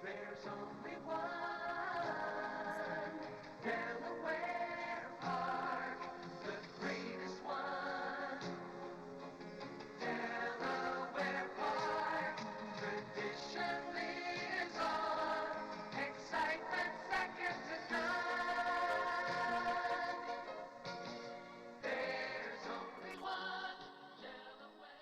There's only one Delaware Park, the greatest one. Delaware Park, tradition lives on, excitement second to none. There's only one Delaware.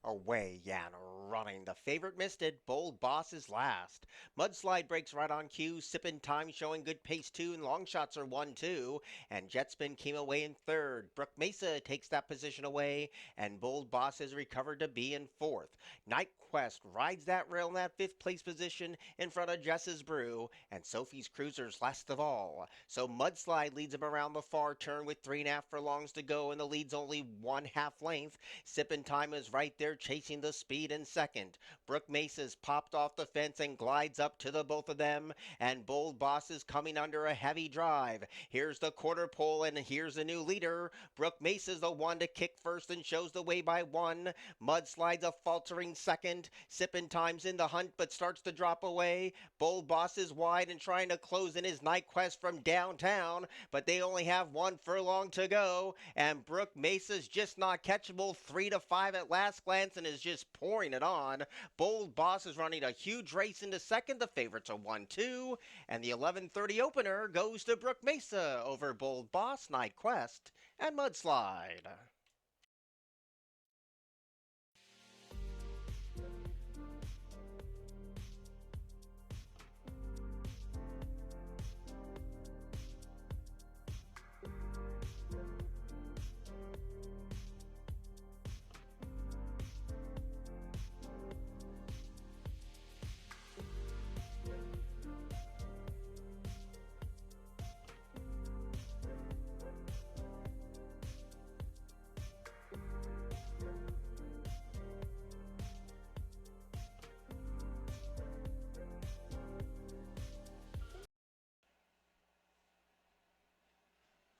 Away and running. The favorite missed it. Bold Boss is last. Mudslide breaks right on cue. Sippin' Time showing good pace too. And long shots are 1-2. And Jetspin came away in third. Brook Mesa takes that position away. And Bold Boss has recovered to be in fourth. Night Quest rides that rail in that fifth place position in front of Jess's Brew. And Sophie's Cruisers last of all. So Mudslide leads him around the far turn with 3.5 furlongs to go. And the lead's only 1/2 length. Sippin' Time is right there chasing the speed in second. Brook Mesa's popped off the fence and glides up to the both of them. And Bold Boss is coming under a heavy drive. Here's the quarter pole and here's the new leader. Brook Mesa's the one to kick first and shows the way by 1. Mudslide's a faltering second. Sippin' Time's in the hunt but starts to drop away. Bold Boss is wide and trying to close in his night quest from downtown. But they only have 1 furlong to go. And Brook Mesa's just not catchable. 3-5 at last glance and is just pouring it on. Bold Boss is running a huge race into second. The favorites are 1-2. And the 11:30 opener goes to Brook Mesa over Bold Boss, Night Quest, and Mudslide.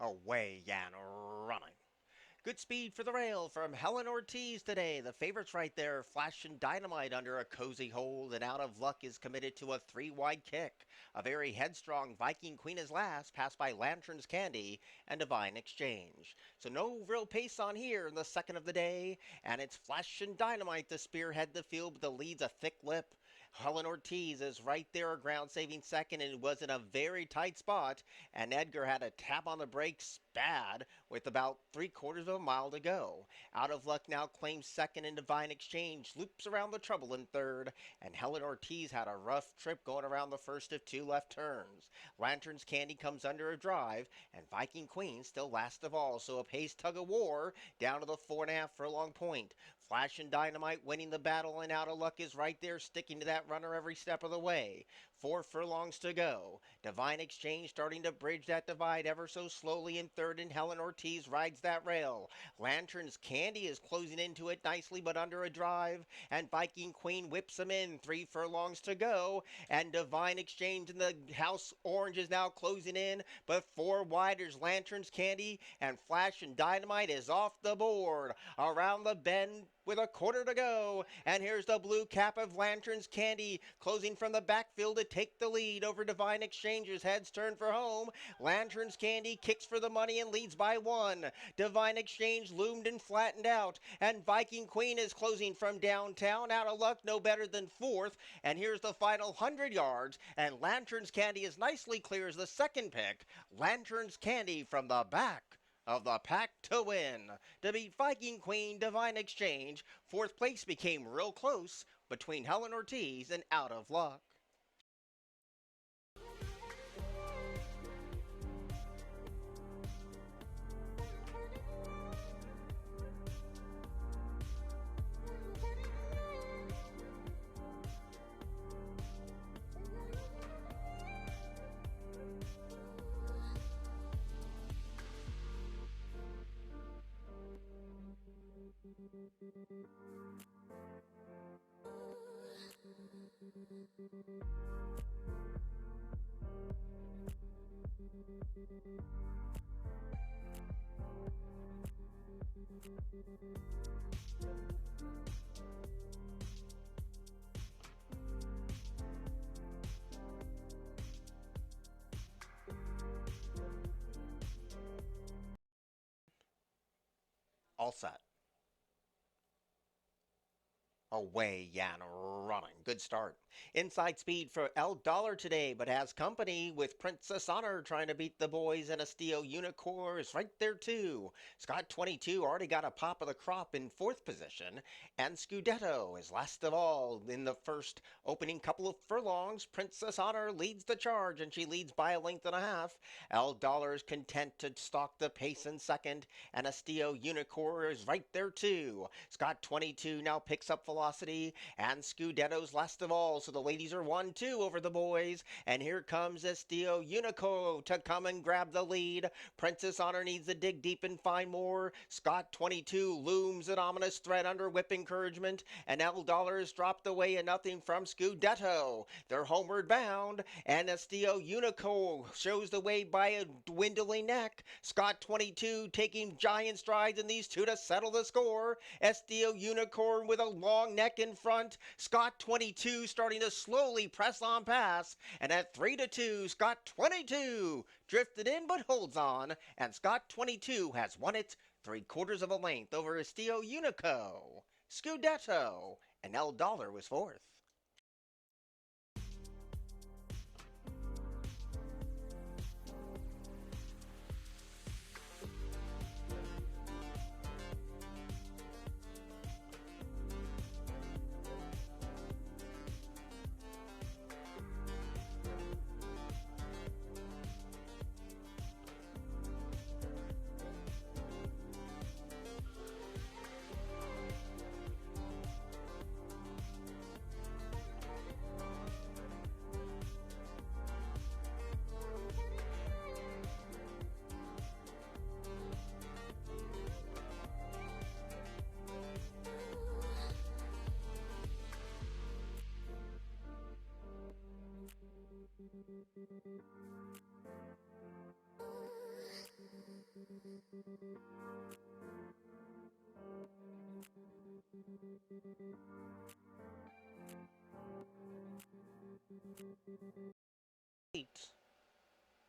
Away and running. Good speed for the rail from Helen Ortiz today. The favorites right there, flashing dynamite under a cozy hold, and out of luck is committed to a 3-wide kick. A very headstrong Viking Queen is last, passed by Lantern's Candy and Divine Exchange. So no real pace on here in the second of the day, and it's flashing dynamite to spearhead the field, but the lead's a thick lip. Helen Ortiz is right there, a ground saving second, and was in a very tight spot. And Edgar had a tap on the brakes bad with about 3/4 of a mile to go. Out of luck now claims second, and Divine Exchange loops around the trouble in third. And Helen Ortiz had a rough trip going around the first of 2 left turns. Lantern's Candy comes under a drive, and Viking Queen still last of all. So a pace tug of war down to the 4.5 furlong point. Flash and Dynamite winning the battle, and out of luck is right there sticking to that runner every step of the way. 4 furlongs to go. Divine Exchange starting to bridge that divide ever so slowly in third, and Helen Ortiz rides that rail. Lantern's Candy is closing into it nicely but under a drive, and Viking Queen whips him in. 3 furlongs to go, and Divine Exchange in the House Orange is now closing in, but 4 widers Lantern's Candy, and Flash and Dynamite is off the board. Around the bend with a quarter to go, and here's the blue cap of Lantern's Candy closing from the backfield to take the lead over Divine Exchange's heads turn for home. Lantern's Candy kicks for the money and leads by 1. Divine Exchange loomed and flattened out, and Viking Queen is closing from downtown. Out of luck, no better than 4th, and here's the final 100 yards, and Lantern's Candy as nicely clear as the second pick. Lantern's Candy from the back of the pack to win. To beat Viking Queen, Divine Exchange, 4th place became real close between Helen Ortiz and Out of Luck. All set. Away Yan running. Good start. Inside speed for El Dollar today, but has company with Princess Honor trying to beat the boys, and Estio Unicorn is right there too. Scott 22 already got a pop of the crop in fourth position, and Scudetto is last of all in the first opening couple of furlongs. Princess Honor leads the charge, and she leads by a length and a half. El Dollar is content to stalk the pace in second, and Estio Unicorn is right there too. Scott 22 now picks up velocity, and Scudetto's last of all, so the ladies are 1-2 over the boys, and here comes Estio Unico to come and grab the lead. Princess Honor needs to dig deep and find more. Scott 22 looms an ominous threat under whip encouragement, and El Dollar is dropped away and nothing from Scudetto. They're homeward bound, and Estio Unico shows the way by a dwindling neck. Scott 22 taking giant strides in these two to settle the score. Estio Unicorn with a long neck in front. Scott 22 starting to slowly press on past. And at 3-2, Scott 22 drifted in but holds on. And Scott 22 has won it 3/4 of a length over Estio Unico. Scudetto and El Dollar was fourth.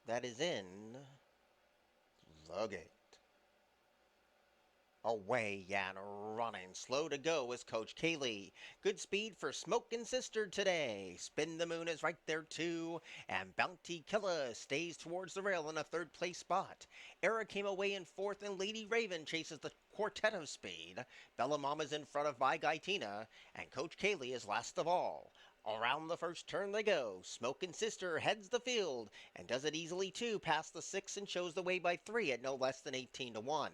That is in the gate. Away Yan running. Slow to go is Coach Kaylee. Good speed for Smokin' Sister today. Spin the Moon is right there too. And Bounty Killer stays towards the rail in a third place spot. Era came away in fourth, and Lady Raven chases the quartet of speed. Bella Mama's in front of My Guy Tina, and Coach Kaylee is last of all. Around the first turn they go. Smokin' Sister heads the field and does it easily too, past the 6 and shows the way by 3 at no less than 18-1.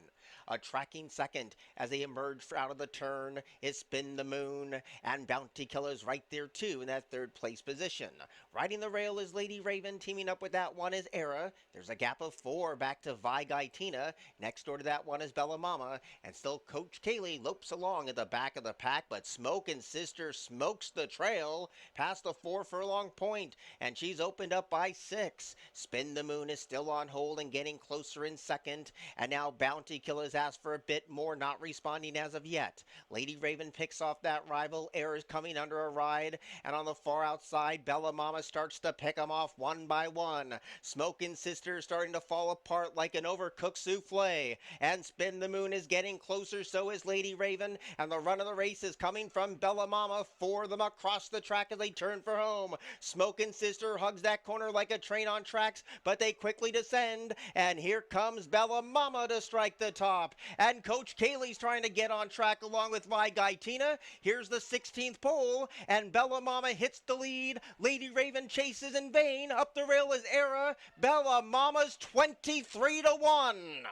A tracking second as they emerge out of the turn is Spin the Moon, and Bounty Killer's right there too in that third place position. Riding the rail is Lady Raven, teaming up with that one is Era. There's a gap of 4 back to Vi Guy Tina. Next door to that one is Bella Mama, and still Coach Kaylee lopes along at the back of the pack, but Smokin' Sister smokes the trail past the 4 furlong point, and she's opened up by 6. Spin the Moon is still on hold and getting closer in second, and now Bounty Killer's asked for a bit more, not responding as of yet. Lady Raven picks off that rival. Air is coming under a ride, and on the far outside, Bella Mama starts to pick them off one by one. Smokin' Sister is starting to fall apart like an overcooked souffle, and Spin the Moon is getting closer, so is Lady Raven, and the run of the race is coming from Bella Mama for them across the track as they turn for home. Smokin' Sister hugs that corner like a train on tracks, but they quickly descend, and here comes Bella Mama to strike the top. And Coach Kaylee's trying to get on track along with My Guy Tina. Here's the 16th pole, and Bella Mama hits the lead. Lady Raven chases in vain. Up the rail is Era. Bella Mama's 23-1.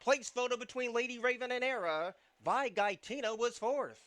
Place photo between Lady Raven and Era. Vi Guy Tina was fourth.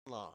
Line.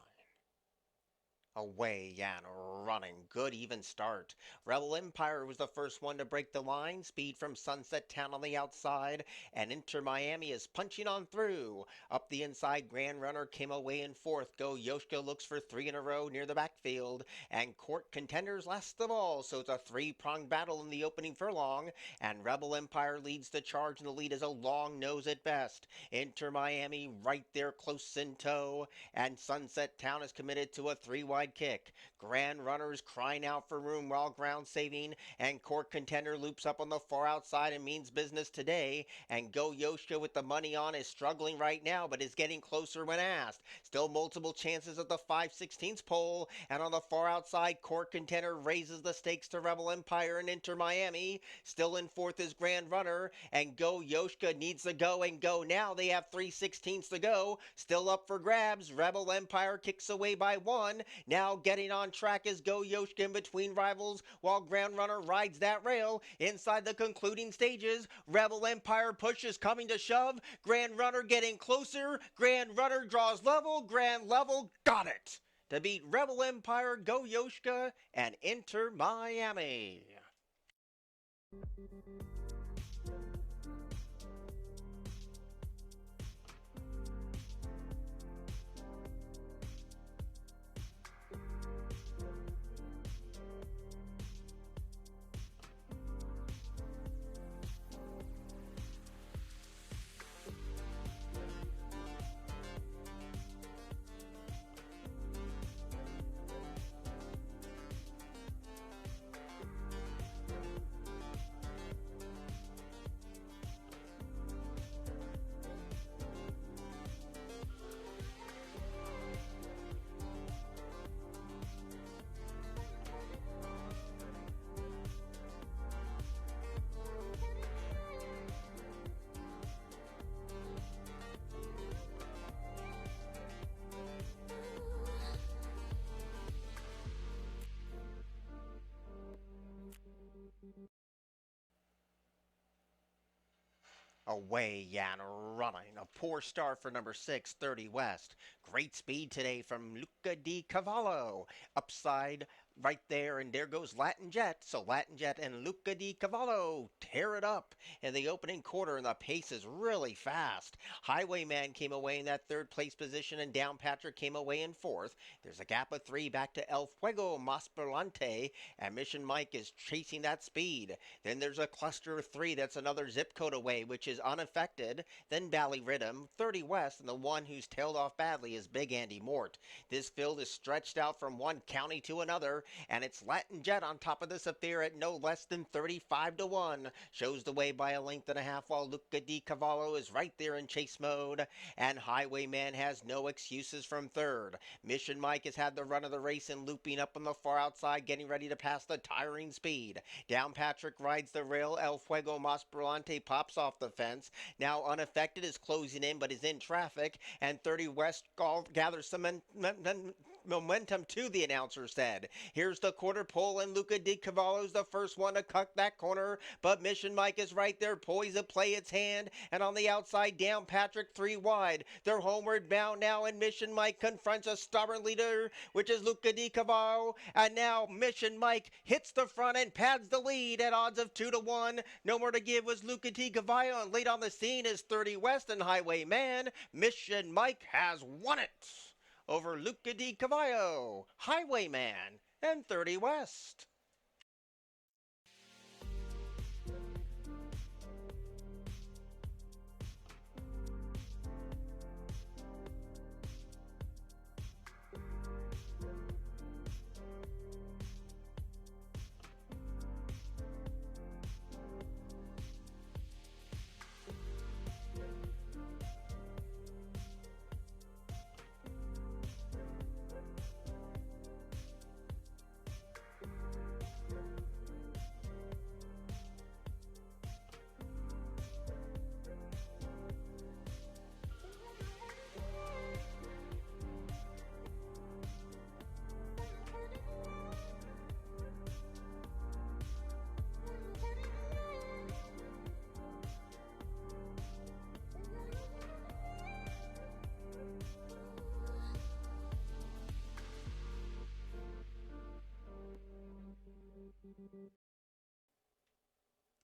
Away and running. Good even start. Rebel Empire was the first one to break the line. Speed from Sunset Town on the outside. And Inter Miami is punching on through. Up the inside, Grand Runner came away in fourth. Go Yoshka looks for three in a row near the backfield. And Court Contenders last of all. So it's a three-pronged battle in the opening furlong. And Rebel Empire leads the charge, and the lead is a long nose at best. Inter Miami right there close in tow. And Sunset Town is committed to a three-wide kick. Grand Runners crying out for room while ground saving, and Court Contender loops up on the far outside and means business today. And Go Yoshka with the money on is struggling right now, but is getting closer when asked. Still multiple chances at the 5/16 pole, and on the far outside, Court Contender raises the stakes to Rebel Empire and Inter Miami. Still in fourth is Grand Runner, and Go Yoshka needs to go and go now. They have 3/16 to go. Still up for grabs. Rebel Empire kicks away by one. Now getting on track is Go Yoshka in between rivals, while Grand Runner rides that rail. Inside the concluding stages, Rebel Empire pushes coming to shove. Grand Runner getting closer. Grand Runner draws level. Grand level got it to beat Rebel Empire, Go Yoshka, and Inter Miami. Away and running. A poor start for number 6, 30 West. Great speed today from Luca di Cavallo. Upside right there, and there goes Latin Jet. So Latin Jet and Luca di Cavallo tear it up in the opening quarter, and the pace is really fast. Highwayman came away in that third place position, and Downpatrick came away in fourth. There's a gap of 3 back to El Fuego Masperlante, and Mission Mike is chasing that speed. Then there's a cluster of 3 that's another zip code away, which is unaffected. Then Bally Rhythm, 30 West, and the one who's tailed off badly is Big Andy Mort. This field is stretched out from one county to another, and it's Latin Jet on top of this affair at no less than 35-1. Shows the way by a length and a half, while Luca di Cavallo is right there in chase mode, and Highwayman has no excuses from third. Mission Mike has had the run of the race and looping up on the far outside, getting ready to pass the tiring speed. Downpatrick rides the rail. El Fuego Masperlante pops off the fence. Now Unaffected is closing in, but is in traffic, and 30 West gathers some momentum too, the announcer said. Here's the quarter pole, and Luca di Cavallo's the first one to cut that corner, but Mission Mike is right there poised to play its hand, and on the outside, Downpatrick 3 wide. They're homeward bound now, and Mission Mike confronts a stubborn leader, which is Luca di Cavallo, and now Mission Mike hits the front and pads the lead at odds of 2-1. No more to give was Luca di Cavallo, and late on the scene is 30 West and Highwayman. Mission Mike has won it over Luca di Cavallo, Highwayman, and 30 West.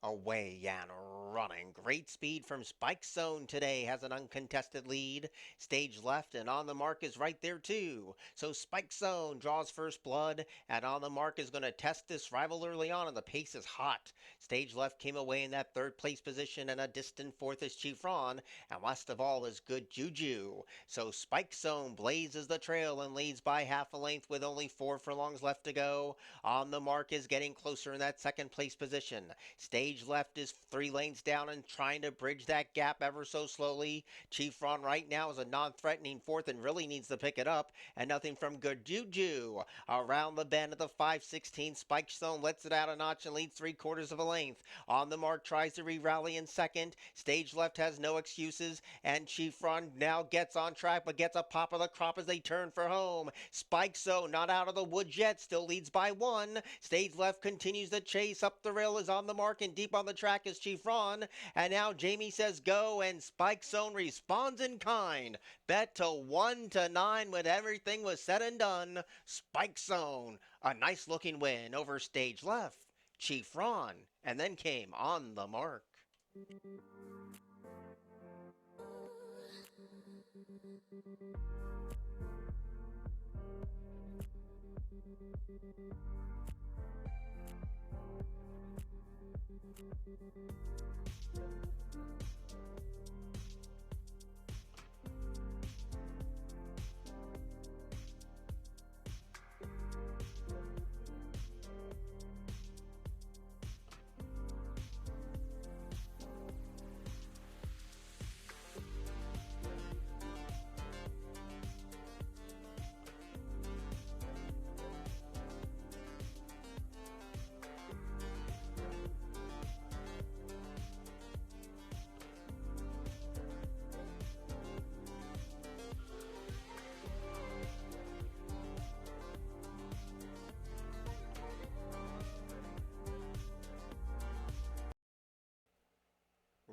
Away and running. Great speed from Spike Zone today has an uncontested lead. Stage left and on the mark is right there too. So Spike Zone draws first blood and on the mark is going to test this rival early on and the pace is hot. Stage left came away in that third place position and a distant fourth is Chief Ron and last of all is Good Juju. So Spike Zone blazes the trail and leads by half a length with only 4 furlongs left to go. On the mark is getting closer in that second place position. Stage left is 3 lanes down and trying to bridge that gap ever so slowly. Chief Ron right now is a non-threatening fourth and really needs to pick it up. And nothing from Good Juju. Around the bend of the 5:16, Spike Stone lets it out a notch and leads 3/4 of a length. On the mark tries to re-rally in second. Stage left has no excuses. And Chief Ron now gets on track but gets a pop of the crop as they turn for home. Spike Stone not out of the woods yet. Still leads by 1. Stage left continues the chase. Up the rail is on the mark and deep on the track is Chief Ron. And now Jamie says go and Spike Zone responds in kind. Bet to 1-9 when everything was said and done. Spike Zone, a nice looking win over stage left. Chief Ron, and then came on the mark.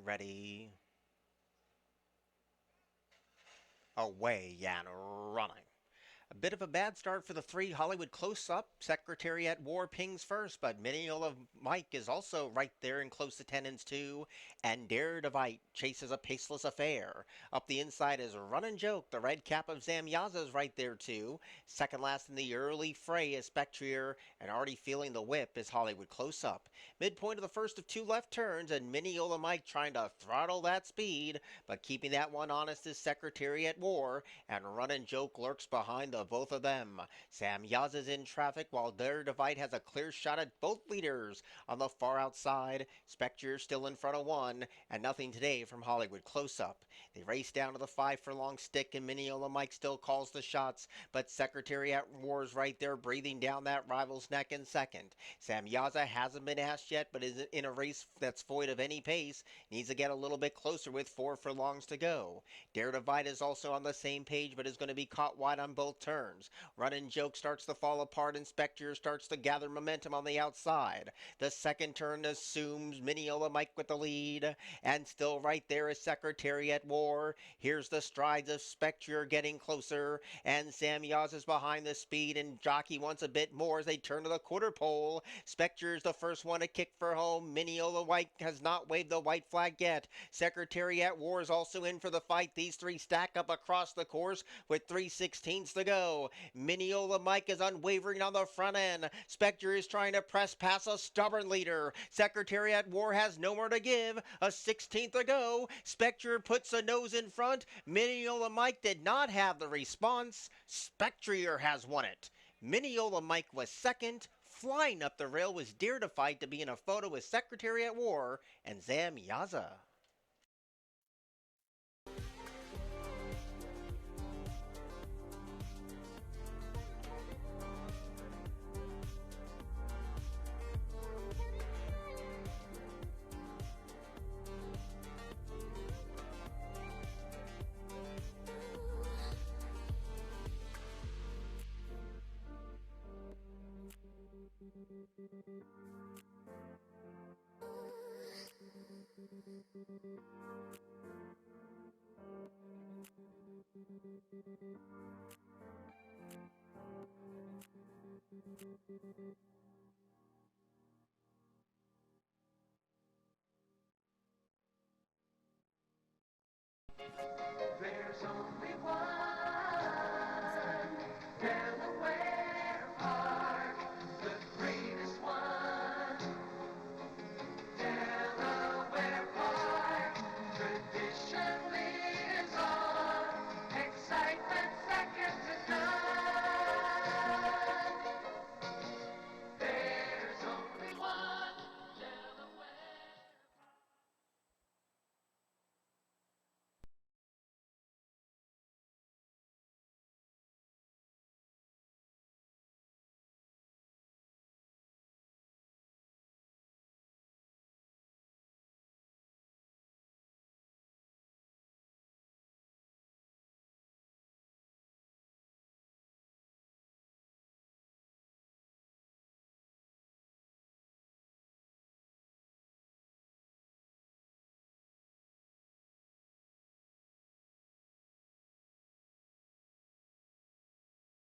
Ready, away and running. A bit of a bad start for the 3 Hollywood close-up. Secretary at War pings first, but Minneola Mike is also right there in close attendance too. And Dare to Bite chases a paceless affair. Up the inside is Run and Joke. The red cap of Zamyaza is right there too. Second last in the early fray is Spectrier, and already feeling the whip is Hollywood close-up. Midpoint of the first of 2 left turns, and Minneola Mike trying to throttle that speed, but keeping that one honest is Secretary at War, and Run and Joke lurks behind the both of them. Sam Yaz is in traffic while Dare to Bite has a clear shot at both leaders. On the far outside, Spectre still in front of 1, and nothing today from Hollywood close-up. They race down to the 5 furlong stick, and Minneola Mike still calls the shots, but Secretary at War's right there breathing down that rival's neck in second. Sam Yaza hasn't been asked yet, but is in a race that's void of any pace. Needs to get a little bit closer with 4 furlongs to go. Dare to Bite is also on the same page, but is going to be caught wide on both turns. Run and Joke starts to fall apart, and Spectre starts to gather momentum on the outside. The second turn assumes Minneola Mike with the lead, and still right there is Secretary at War. Here's the strides of Spectre getting closer, and Sam Yaz is behind the speed, and Jockey wants a bit more as they turn to the quarter pole. Spectre is the first one to kick for home. Minneola Mike has not waved the white flag yet. Secretary at War is also in for the fight. These 3 stack up across the course with 3/16 to go. Minneola Mike is unwavering on the front end. Spectre is trying to press past a stubborn leader. Secretary at War has no more to give. A 16th to go. Spectre puts a nose in front. Minneola Mike did not have the response. Spectre has won it. Minneola Mike was second. Flying up the rail was Dare to Fight to be in a photo with Secretary at War and Zam Yaza.